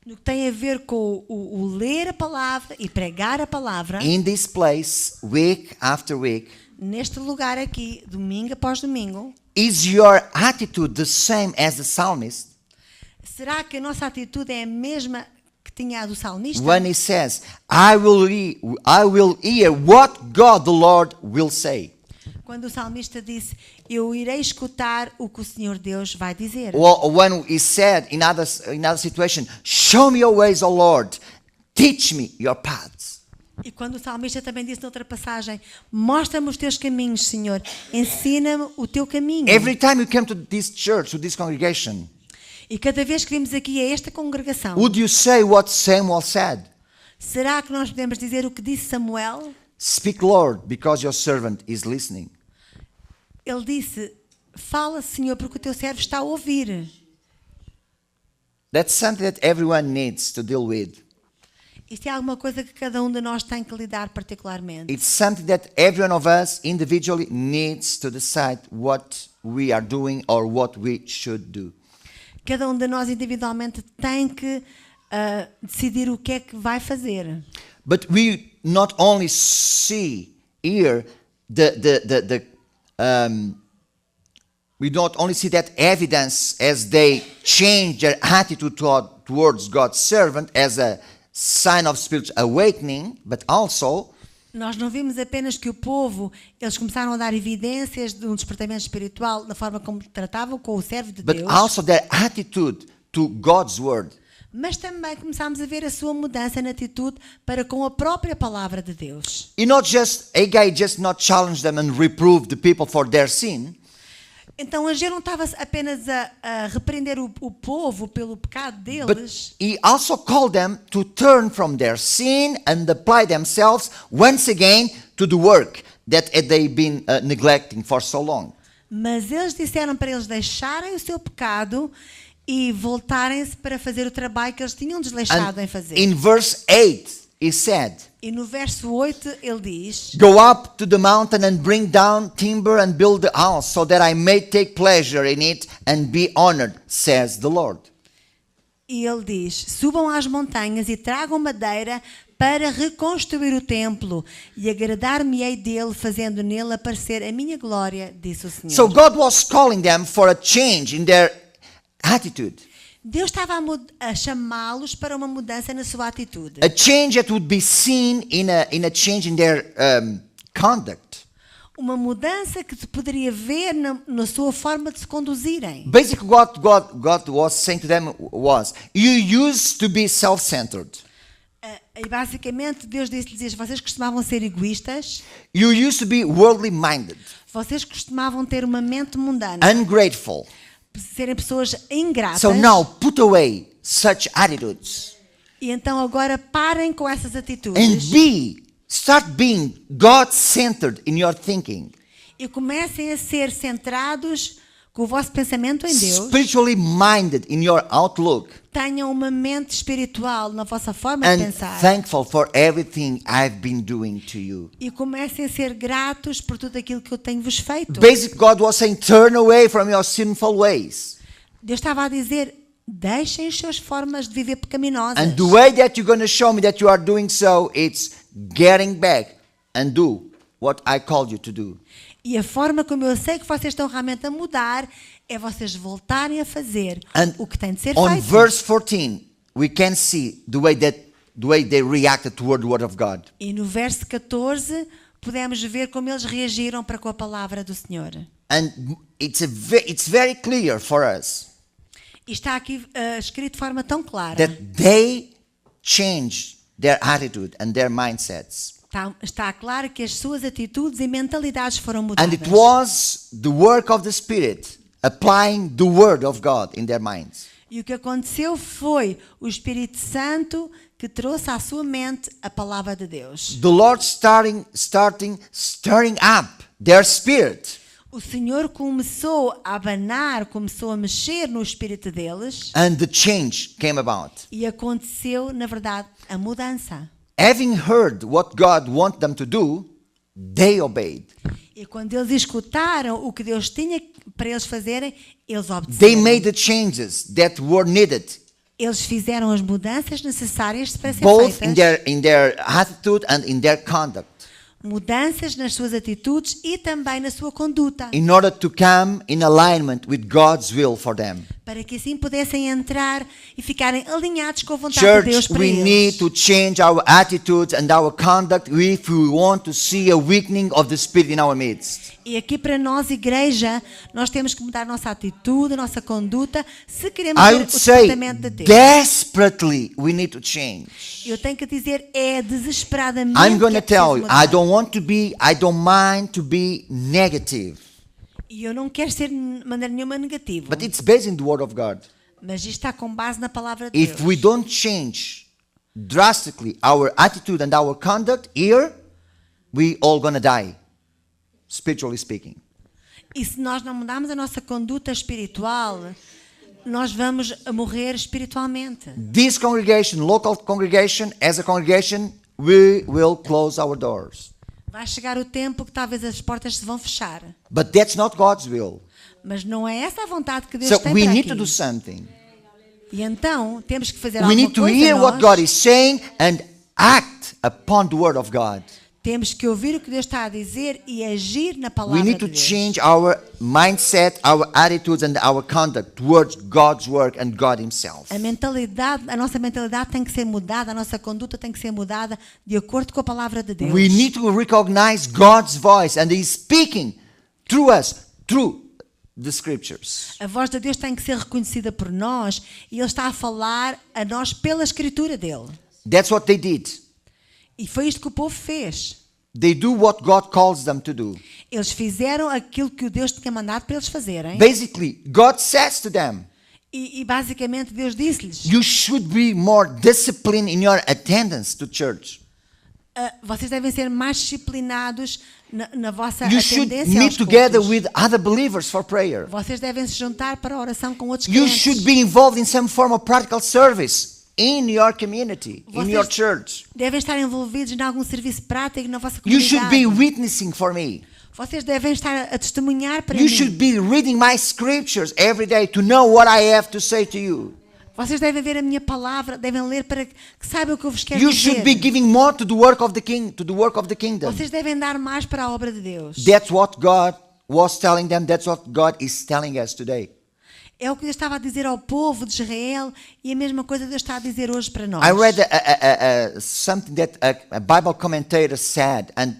No que tem a ver com o ler a palavra e pregar a palavra, in this place, week after week, neste lugar aqui, domingo após domingo, is your attitude the same as the psalmist? será que a nossa atitude é a mesma que tinha a do salmista? When he says, I will hear what God the Lord will say. Quando o salmista disse, eu irei escutar o que o Senhor Deus vai dizer. Or when he said in other situation, show me your ways, O Lord, teach me your paths. E quando o salmista também disse noutra passagem, mostra-me os teus caminhos, Senhor, ensina-me o teu caminho. Every time you come to this church, to this congregation, E cada vez que vimos aqui a esta congregação, would you say what Samuel said? será que nós podemos dizer o que disse Samuel? Speak, Lord, because your servant is listening. Ele disse, fala, Senhor, porque o teu servo está a ouvir. That's something that everyone needs to deal with. Isto é alguma coisa que cada um de nós tem que lidar particularmente. It's something that every one of us individually needs to decide what we are doing or what we should do. Cada um de nós individualmente tem que decidir o que é que vai fazer. But we not only see here we don't only see that evidence as they change their attitude towards God's servant as a sign of spiritual awakening, but also Nós não vimos apenas que o povo, eles começaram a dar evidências de um despertamento espiritual na forma como tratavam com o servo de but Deus, also their attitude to God's word. mas também começámos a ver a sua mudança na atitude para com a própria palavra de Deus. You not just Haggai just not challenge them and reprove the people for their sin, Então Ageu não estava apenas a repreender o povo pelo pecado but deles, he also called them to turn from their sin and apply themselves once again to the work that they've been neglecting for so long. mas eles disseram para eles deixarem o seu pecado e voltarem-se para fazer o trabalho que eles tinham desleixado em And fazer. in verse 8, he said, E no verso 8 ele diz: go up to the mountain and bring down timber and build the house so that I may take pleasure in it and be honored, says the Lord. E ele diz: subam às montanhas e tragam madeira para reconstruir o templo e agradar-me-ei dele, fazendo nele aparecer a minha glória, disse o Senhor. So God was calling them for a change in their attitude. Deus estava a chamá-los para uma mudança na sua atitude. A change that would be seen in a change in their conduct. Uma mudança que se poderia ver na sua forma de se conduzirem. Basically, what God was saying to them was, you used to be self-centered. E basicamente Deus disse-lhes: vocês costumavam ser egoístas, You used to be worldly minded, vocês costumavam ter uma mente mundana, ungrateful. serem pessoas ingratas. So now put away such attitudes E então agora parem com essas and atitudes start being God-centered in your thinking, e comecem a ser centrados com o vosso pensamento em Deus. spiritually minded in your outlook, Tenham uma mente espiritual na vossa forma de and pensar. thankful for everything I've been doing to you. E comecem a ser gratos por tudo aquilo que eu tenho-vos feito. Basically, God was saying, turn away from your sinful ways. Deus estava a dizer: deixem as suas formas de viver pecaminosas. And the way that you're going to show me that you are doing so, it's getting back and do what I called you to do. E a forma como eu sei que vocês estão realmente a mudar é vocês voltarem a fazer And o que tem de ser on feito. verse 14, we can see the way they reacted toward the word of God. E no verso 14 podemos ver como eles reagiram para com a palavra do Senhor. And it's very clear for us E está aqui escrito de forma tão clara. that they changed their attitude and their mindsets. Está claro que as suas atitudes e mentalidades foram And mudadas. it was the work of the Spirit applying the word of God in their minds. E o que aconteceu foi o Espírito Santo que trouxe à sua mente a palavra de Deus. The Lord stirring up their spirit. O Senhor começou a abanar, começou a mexer no espírito deles and the change came about. e aconteceu, na verdade, a mudança. Having heard what God wanted them to do, they obeyed. E quando eles escutaram o que Deus tinha para eles fazerem, eles They obedeceram. made the changes that were needed, Eles fizeram as mudanças necessárias para ser both in feitas. their attitude and in their conduct, Mudanças nas suas atitudes e também na sua conduta. in order to come in alignment with God's will for them. Para que assim pudessem entrar e ficarem alinhados com a vontade de Deus Church, para we eles. need to change our attitudes and our conduct if we want to see a weakening of the Spirit in our midst. E aqui para nós, igreja, nós temos que mudar a nossa atitude, a nossa conduta, se queremos I ver o would say despertamento de Deus. desperately we need to change. Eu tenho que dizer, é desesperadamente I'm going que é to tell preciso you, mudar. I don't mind to be negative, E eu não quero ser de maneira nenhuma negativo, but it's based in the Word of God. mas isto está com base na palavra de If Deus. we don't change drastically our attitude and our conduct here, we all going to die, spiritually speaking. E se nós não mudarmos a nossa conduta espiritual, nós vamos morrer espiritualmente. This congregation, local congregation, as a congregation, we will close our doors. Vai chegar o tempo que talvez as portas se vão fechar. But that's not God's will. Mas não é essa a vontade que Deus So tem we para need to aqui. do something. E então, temos que fazer We alguma need to coisa hear what nós. God is saying and act upon the Word of God. Temos que ouvir o que Deus está a dizer e agir na palavra We need de to Deus. change our mindset, our attitudes, and our conduct towards God's work and God Himself. A nossa mentalidade tem que ser mudada, a nossa conduta tem que ser mudada de acordo com a palavra de Deus. We need to recognize God's voice, and He's speaking through us, through the Scriptures. A voz de Deus tem que ser reconhecida por nós e Ele está a falar a nós pela escritura dele. That's what they did. E foi isto que o povo fez. They do what God calls them to do. Eles fizeram aquilo que o Deus tinha mandado para eles fazerem. Basically, God says to them, E basicamente Deus disse-lhes: you should be more disciplined in your attendance to church. vocês devem ser mais disciplinados na vossa You should atendência meet aos together cultos. with other believers for prayer. Vocês devem se juntar para a oração com outros You crentes. should be involved in some form of practical service in your community, in your Vocês church. devem estar envolvidos em algum serviço prático na vossa You should be comunidade. witnessing for me. Vocês devem estar a testemunhar para You mim. should be reading my scriptures every day to know what I have to say to you. Vocês devem ver a minha palavra, devem ler para que saibam o que eu vos quero You dizer. should be giving more to the work of the king, to the work of the kingdom. Vocês devem dar mais para a obra de Deus. That's what God was telling them. That's what God is telling us today. É o que Deus estava a dizer ao povo de Israel e a mesma coisa Deus está a dizer hoje para nós. I read something that a Bible commentator said, and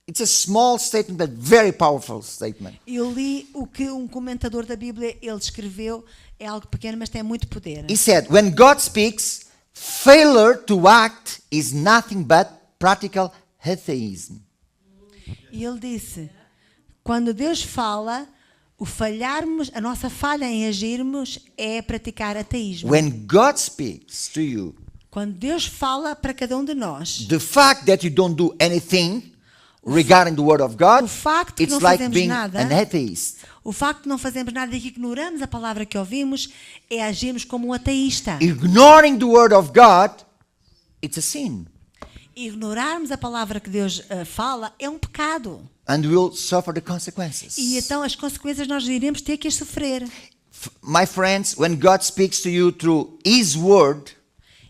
it's a small statement, but very powerful statement. Eu li o que um comentador da Bíblia ele escreveu, é algo pequeno, mas tem muito poder. He said, when God speaks, failure to act is nothing but practical atheism. E ele disse: quando Deus fala, o falharmos, a nossa falha em agirmos é praticar ateísmo. When God speaks to you, Quando Deus fala para cada um de nós, the fact that you don't do anything regarding the Word of God, o facto de it's não like fazemos being nada, an atheist. o facto de não fazermos nada e que ignoramos a palavra que ouvimos, é agirmos como um ateísta. Ignoring the Word of God, it's a sin. Ignorarmos a palavra que Deus fala é um pecado. And we'll suffer the consequences. E então as consequências nós iremos ter que as sofrer. My friends, when God speaks to you through His Word,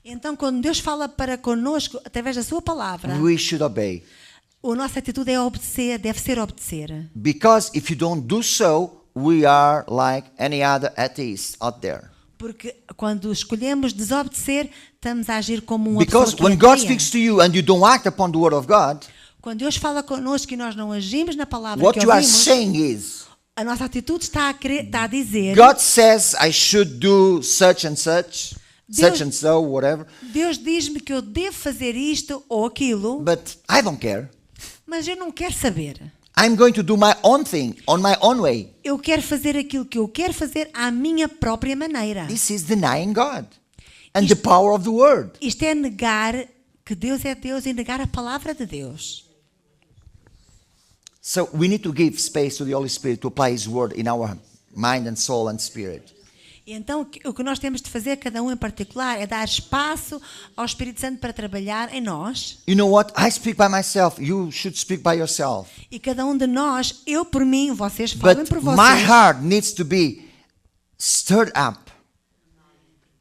Então quando Deus fala para conosco através da sua palavra, we should obey. a nossa atitude é obedecer, deve ser obedecer. Because if you don't do so, we are like any other atheist out there. Porque quando escolhemos desobedecer, estamos a agir como uma Because pessoa when que é God ateia. speaks to you and you don't act upon the Word of God, Quando Deus fala connosco e nós não agimos na palavra what que you are ouvimos, saying is, a nossa atitude está a dizer: God says I should do such and such, Deus- such and so, whatever, Deus diz-me que eu devo fazer isto ou aquilo, but I don't care. mas eu não quero saber. I'm going to do my own thing, on my own way. Eu quero fazer aquilo que eu quero fazer à minha própria maneira. This is denying God and the power of the Word. Isto é negar que Deus é Deus e negar a palavra de Deus. So we need to give space to the Holy Spirit to apply His word in our mind and soul and spirit. E então o que nós temos de fazer, cada um em particular, é dar espaço ao Espírito Santo para trabalhar em nós. You know what? I speak by myself. You should speak by yourself. E cada um de nós, eu por mim, vocês falem But por my vocês. heart needs to be stirred up.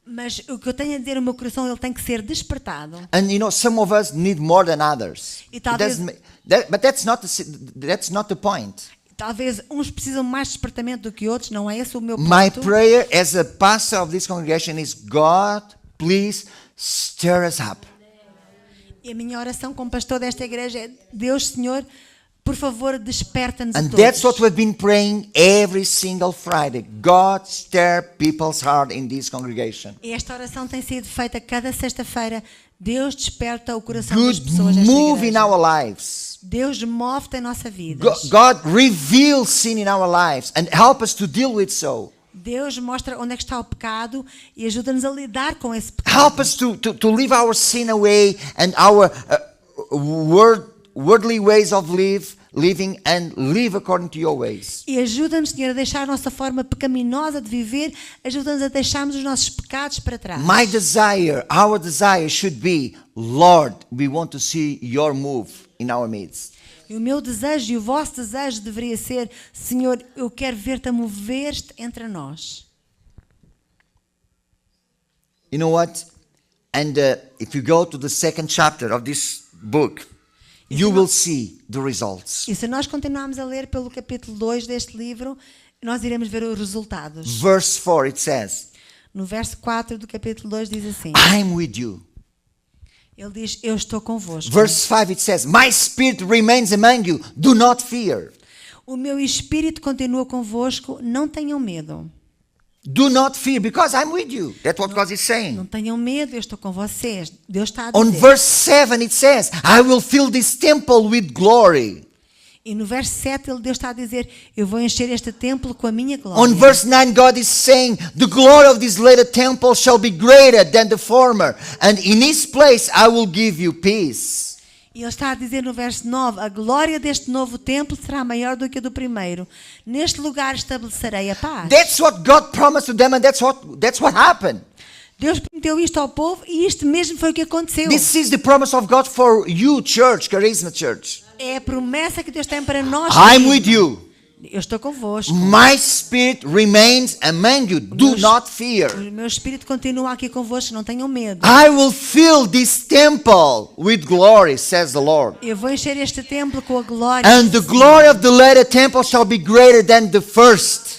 Mas o que eu tenho a dizer, o meu coração, ele tem que ser despertado. And you know, some of us need more than others. E talvez- But that's not the point. Talvez uns precisam mais despertamento do que outros, não é esse o meu My ponto. prayer as a pastor of this congregation is, God, please stir us up. E a minha oração como pastor desta igreja é: Deus, Senhor, por favor, desperta-nos a And todos. that's what we've been praying every single Friday. God, stir people's heart in this congregation. E esta oração tem sido feita cada sexta-feira. Deus desperta o coração das Good pessoas desta move in igreja. our lives. Deus move-te em nossa vida. God reveals sin in our lives and help us to deal with so. Deus mostra onde é que está o pecado e ajuda-nos a lidar com esse pecado. Help us to leave our sin away and our worldly ways of living and live according to your ways. E ajuda-nos, Senhor, a deixar a nossa forma pecaminosa de viver. Ajuda-nos a deixarmos os nossos pecados para trás. Our desire should be, Lord, we want to see your move in our midst. E o meu desejo e o vosso desejo deveria ser: Senhor, eu quero ver-te a mover-te entre nós. You know what? And if you go to the second chapter of this book, you will see the results. E se nós continuarmos a ler pelo capítulo 2 deste livro, nós iremos ver os resultados. Verse 4, it says, No verso 4 do capítulo 2 diz assim: I'm with you. Ele diz: eu estou convosco. Verse 5, it says, my spirit remains among you. Do not fear. O meu espírito continua convosco, não tenham medo. Do not fear because I'm with you. That's what God is Não saying. tenham medo, eu estou com vocês. Deus está a On dizer. verse 7, it says, I will fill this temple with glory. E no verso 7 Deus está a dizer: eu vou encher este templo com a minha On glória. verse 9, God is saying, the glory of this later temple shall be greater than the former, and in this place I will give you peace. E ele está a dizer no verso 9: a glória deste novo templo será maior do que a do primeiro. Neste lugar estabelecerei a paz. That's what God promised to them, and that's what happened. Deus prometeu isto ao povo e isto mesmo foi o que aconteceu. This is the promise of God for you, church, Charisma Church. É a promessa que Deus tem para nós. I'm with you. Eu estou convosco. My spirit remains among you. Do not fear. O meu espírito continua aqui convosco, não tenham medo. I will fill this temple with glory, says the Lord. Eu vou encher este templo com a glória. And the glory of the latter temple shall be greater than the first.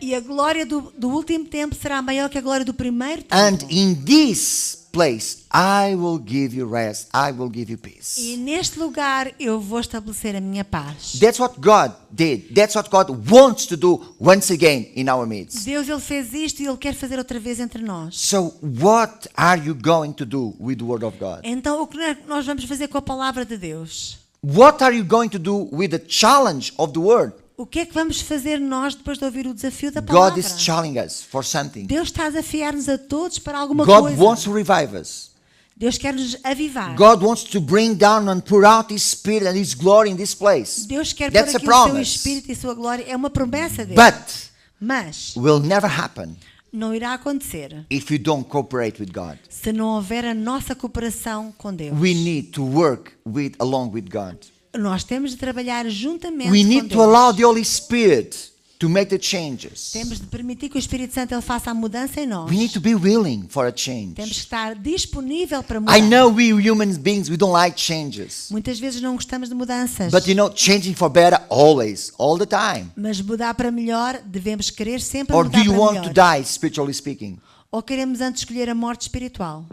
E a glória do último templo será maior que a glória do primeiro And templo. in this place I will give you rest. I will give you peace. E neste lugar eu vou estabelecer a minha paz. That's what God did. That's what God wants to do once again in our midst. Deus, Ele fez isto e Ele quer fazer outra vez entre nós. So what are you going to do with the word of God? Então, o que nós vamos fazer com a palavra de Deus? What are you going to do with the challenge of the word? O que é que vamos fazer nós depois de ouvir o desafio da God palavra? is challenging us for something. Deus está a desafiar-nos a todos para alguma God coisa. wants to revive us. Deus quer nos avivar. God wants to bring down and pour out His Spirit and His glory in this place. Deus quer pôr That's a aqui o seu promise. espírito e a sua glória. É uma promessa dele. But Mas will never happen não irá acontecer if you don't cooperate with God. se não houver a nossa cooperação com Deus. We need to work along with God. Nós temos de trabalhar juntamente We com need to Deus. allow the Holy Spirit to make the changes. Temos de permitir que o Espírito Santo ele faça a mudança em nós. We need to be willing for a Temos change. que estar disponível para mudar. I know we human beings, we don't like changes. Muitas vezes não gostamos de mudanças. But you know, changing for better always, all the time. Mas mudar para melhor, devemos querer sempre Or do mudar you para want melhor. to die, spiritually speaking? Ou queremos antes escolher a morte espiritual?